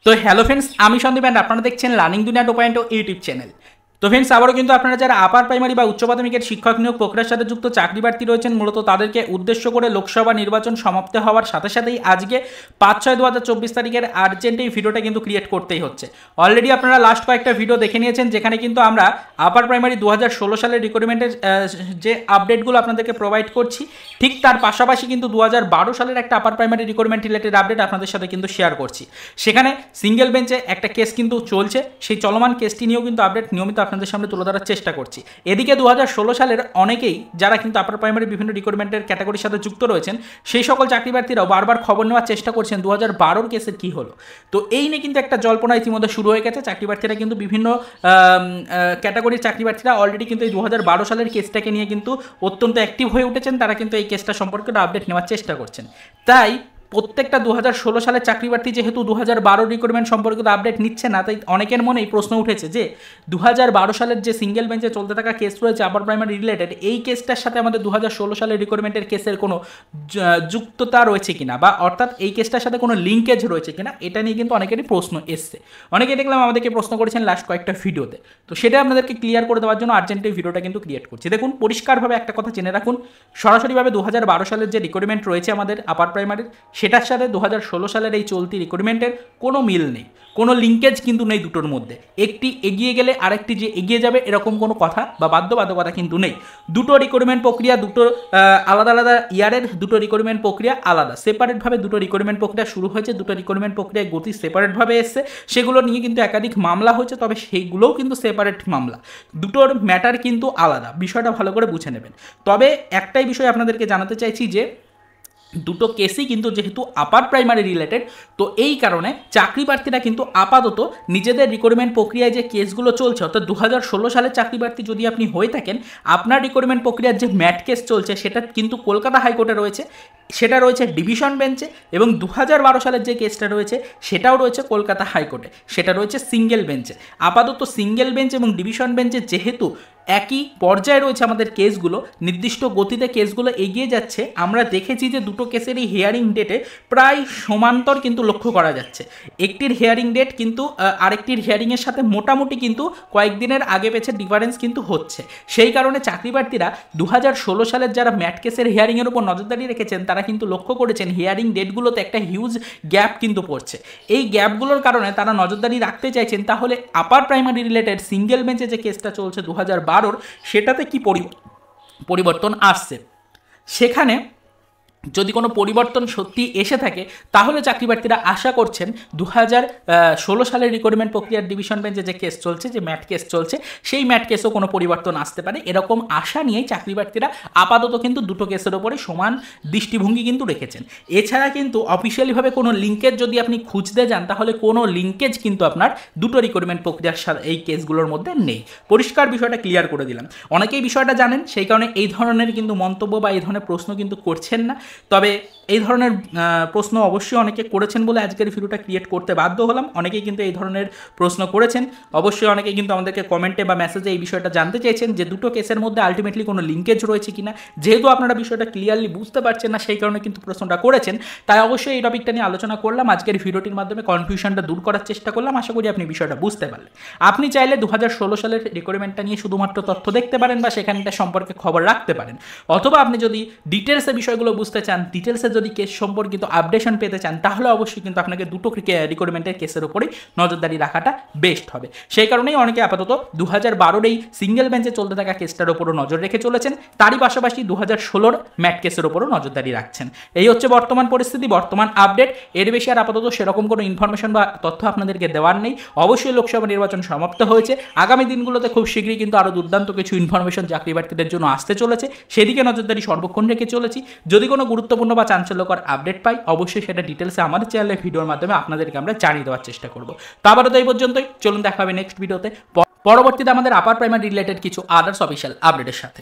তো hello friends, আমি Sandeep and আপনারা দেখছেন লার্নিং দুনিয়া 2.0 ইউটিউব চ্যানেল। তো ফ্রেন্ডস, আবারও কিন্তু আপনারা যারা আপার প্রাইমারি বা উচ্চ প্রাথমিকের শিক্ষক নিয়োগ প্রক্রিয়ার সাথে যুক্ত চাকরি প্রার্থী রয়েছেন, মূলত তাদেরকে উদ্দেশ্য করে লোকসভা নির্বাচন সমাপ্ত হওয়ার সাথে সাথেই আজকে 5/6/2024 তারিখের আর্জেন্ট এই ভিডিওটা কিন্তু ক্রিয়েট করতেই হচ্ছে। অলরেডি আপনারা লাস্ট কয়েকটা ভিডিও দেখে নিয়েছেন, যেখানে কিন্তু আমরা আপার প্রাইমারি 2016 সালের রিক্রুটমেন্টের যে আপডেটগুলো আপনাদেরকে প্রোভাইড করছি, ঠিক তার পাশাপাশি কিন্তু 2012 সালের একটা upper primary recruitment related update আপনাদের সাথে কিন্তু শেয়ার করছি। সেখানে সিঙ্গেল বেঞ্চে একটা কেস কিন্তু চলছে, সেই চলমান কেসটি নিয়েও কিন্তু আপডেট নিয়মিত আপনাদের সামনে তুলে ধরার চেষ্টা করছি। এদিকে 2016 সালের অনেকেই যারা কিন্তু আপার প্রাইমারি বিভিন্ন রিক্রুটমেন্টের ক্যাটাগরির সাথে যুক্ত রয়েছেন, সেই সকল চাকরি প্রার্থীরাও বারবার খবর নেওয়ার চেষ্টা করছেন 2012 কেসের কী হলো। তো এই নিয়ে কিন্তু একটা জল্পনা ইতিমধ্যে শুরু হয়ে গেছে। চাকরি প্রার্থীরা কিন্তু বিভিন্ন ক্যাটাগরির চাকরি প্রার্থীরা অলরেডি কিন্তু এই 2012 সালের কেসটাকে নিয়ে কিন্তু অত্যন্ত অ্যাক্টিভ হয়ে উঠেছেন। তারা কিন্তু এই কেসটা সম্পর্কে আপডেট নেওয়ার চেষ্টা করছেন। তাই প্রত্যেকটা 2016 সালের চাকরি প্রার্থী যেহেতু 2012 রিক্রুটমেন্ট সম্পর্কিত আপডেট নিচ্ছে না, তাই অনেকের মনেই প্রশ্ন উঠেছে যে 2012 সালের যে সিঙ্গেল বেঞ্চে চলতে থাকা কেস রয়েছে আপার প্রাইমারি রিলেটেড, এই কেসটার সাথে আমাদের 2016 সালের রিক্রুটমেন্টের কেসের কোনো যুক্ততা রয়েছে কিনা, বা অর্থাৎ এই কেসটার সাথে কোনো লিঙ্কেজ রয়েছে কিনা, এটা নিয়ে কিন্তু অনেকেরই প্রশ্ন এসছে। অনেকে দেখলাম আমাদেরকে প্রশ্ন করেছেন লাস্ট কয়েকটা ভিডিওতে। তো সেটা আপনাদেরকে ক্লিয়ার করে দেওয়ার জন্য আর্জেন্ট এই ভিডিওটা কিন্তু ক্রিয়েট করছি। দেখুন, পরিষ্কারভাবে একটা কথা জেনে রাখুন, সরাসরিভাবে 2012 সালের যে রিক্রুটমেন্ট রয়েছে আমাদের আপার প্রাইমারির, সেটার সাথে 2016 সালের এই চলতি রিক্রুটমেন্টের কোনো মিল নেই, কোনো লিঙ্কেজ কিন্তু নেই দুটোর মধ্যে। একটি এগিয়ে গেলে আরেকটি যে এগিয়ে যাবে এরকম কোনো কথা বা বাধ্যবাধকতা কিন্তু নেই। দুটো রিক্রুটমেন্ট প্রক্রিয়া, দুটো আলাদা আলাদা ইয়ারের দুটো রিক্রুটমেন্ট প্রক্রিয়া আলাদা, সেপারেটভাবে দুটো রিক্রুটমেন্ট প্রক্রিয়া শুরু হয়েছে। দুটো রিক্রুটমেন্ট প্রক্রিয়ায় গতি সেপারেটভাবে এসছে, সেগুলো নিয়ে কিন্তু একাধিক মামলা হয়েছে, তবে সেইগুলোও কিন্তু সেপারেট মামলা, দুটোর ম্যাটার কিন্তু আলাদা। বিষয়টা ভালো করে বুঝে নেবেন। তবে একটাই বিষয় আপনাদেরকে জানাতে চাইছি যে দুটো কেসই কিন্তু যেহেতু আপার প্রাইমারি রিলেটেড, তো এই কারণে চাকরি প্রার্থীরা কিন্তু আপাতত নিজেদের রিক্রুটমেন্ট প্রক্রিয়ায় যে কেসগুলো চলছে, অর্থাৎ 2016 সালের চাকরি প্রার্থী যদি আপনি হয়ে থাকেন, আপনার রিক্রুটমেন্ট প্রক্রিয়ার যে ম্যাট কেস চলছে সেটা কিন্তু কলকাতা হাইকোর্টে রয়েছে, সেটা রয়েছে ডিভিশন বেঞ্চে, এবং 2012 সালের যে কেসটা রয়েছে সেটাও রয়েছে কলকাতা হাইকোর্টে, সেটা রয়েছে সিঙ্গেল বেঞ্চে। আপাতত সিঙ্গেল বেঞ্চ এবং ডিভিশন বেঞ্চে যেহেতু একই পর্যায়ে রয়েছে আমাদের কেসগুলো, নির্দিষ্ট গতিতে কেসগুলো এগিয়ে যাচ্ছে, আমরা দেখেছি যে দুটো কেসের এই হিয়ারিং ডেটে প্রায় সমান্তর কিন্তু লক্ষ্য করা যাচ্ছে। একটির হিয়ারিং ডেট কিন্তু আরেকটির হিয়ারিংয়ের সাথে মোটামুটি কিন্তু কয়েকদিনের আগে পেছে ডিফারেন্স কিন্তু হচ্ছে। সেই কারণে চাকরি প্রার্থীরা 2016 সালের যারা ম্যাট কেসের হিয়ারিংয়ের উপর নজরদারি রেখেছেন, তারা কিন্তু লক্ষ্য করেছেন হিয়ারিং ডেটগুলোতে একটা হিউজ গ্যাপ কিন্তু পড়ছে। এই গ্যাপগুলোর কারণে তারা নজরদারি রাখতে চাইছেন তাহলে আপার প্রাইমারি রিলেটেড সিঙ্গেল বেঞ্চে যে কেসটা চলছে 2012, সেটাতে কি পরিবর্তন আসছে। সেখানে যদি কোনো পরিবর্তন সত্যি এসে থাকে, তাহলে চাকরি প্রার্থীরা আশা করছেন 2016 সালের রিক্রুটমেন্ট প্রক্রিয়ার ডিভিশন বেঞ্চে যে কেস চলছে, যে ম্যাট কেস চলছে, সেই ম্যাট কেসও কোনো পরিবর্তন আসতে পারে। এরকম আশা নিয়েই চাকরি প্রার্থীরা আপাতত কিন্তু দুটো কেসের ওপরে সমান দৃষ্টিভঙ্গি কিন্তু রেখেছেন। এছাড়া কিন্তু অফিসিয়ালিভাবে কোনো লিঙ্কেজ যদি আপনি খুঁজতে যান, তাহলে কোনো লিঙ্কেজ কিন্তু আপনার দুটো রিক্রুটমেন্ট প্রক্রিয়ার সাথে এই কেসগুলোর মধ্যে নেই। পরিষ্কার বিষয়টা ক্লিয়ার করে দিলাম। অনেকেই বিষয়টা জানেন, সেই কারণে এই ধরনের কিন্তু মন্তব্য বা এই ধরনের প্রশ্ন কিন্তু করছেন না। তবে এই ধরনের প্রশ্ন অবশ্যই অনেকে করেছেন বলে আজকের ভিডিওটা ক্রিয়েট করতে বাধ্য হলাম। অনেকেই কিন্তু এই ধরনের প্রশ্ন করেছেন, অবশ্যই অনেকেই কিন্তু আমাদেরকে কমেন্টে বা মেসেজে এই বিষয়টা জানতে চেয়েছেন যে দুটো কেসের মধ্যে আলটিমেটলি কোনো লিঙ্কেজ রয়েছে কিনা। যেহেতু আপনারা বিষয়টা ক্লিয়ারলি বুঝতে পারছেন না, সেই কারণে কিন্তু প্রশ্নটা করেছেন, তাই অবশ্যই এই টপিকটা নিয়ে আলোচনা করলাম। আজকের ভিডিওটির মাধ্যমে কনফিউশনটা দূর করার চেষ্টা করলাম। আশা করি আপনি বিষয়টা বুঝতে পারলেন। আপনি চাইলে 2016 সালের রিক্রুটমেন্টটা নিয়ে শুধুমাত্র তথ্য দেখতে পারেন বা সেখানটা সম্পর্কে খবর রাখতে পারেন, অথবা আপনি যদি ডিটেলসে বিষয়গুলো বুঝতে চান, ডিটেলসে যদি কেস সম্পর্কিত আপডেশন পেতে চান, তাহলে অবশ্যই কিন্তু আপনাকে দুটো রিক্রুটমেন্টের কেসের উপরেই নজরদারি রাখাটা বেস্ট হবে। সেই কারণেই অনেকে আপাতত 2012 এই সিঙ্গেল বেঞ্চে চলতে থাকা কেসটার উপরও নজর রেখে চলেছেন, তারই পাশাপাশি 2016 ম্যাট কেসের উপরও নজরদারি রাখছেন। এই হচ্ছে বর্তমান পরিস্থিতি, বর্তমান আপডেট। এর বেশি আর আপাতত সেরকম কোনো ইনফরমেশন বা তথ্য আপনাদেরকে দেওয়ার নেই। অবশ্যই লোকসভা নির্বাচন সমাপ্ত হয়েছে, আগামী দিনগুলোতে খুব শীঘ্রই কিন্তু আরও দুর্দান্ত কিছু ইনফরমেশন চাকরি প্রার্থীদের জন্য আসতে চলেছে, সেদিকে নজরদারি সর্বক্ষণ রেখে চলেছি। যদি কোনো গুরুত্বপূর্ণ বা চাঞ্চল্যকর আপডেট পাই, অবশ্যই সেটা ডিটেলসে আমাদের চ্যানেলে ভিডিওর মাধ্যমে আপনাদেরকে আমরা জানিয়ে দেওয়ার চেষ্টা করব। তো আবারও তো এই পর্যন্তই, চলুন দেখা হবে নেক্সট ভিডিওতে, পরবর্তীতে আমাদের আপার প্রাইমারি রিলেটেড কিছু আদার্স অফিসিয়াল আপডেটের সাথে।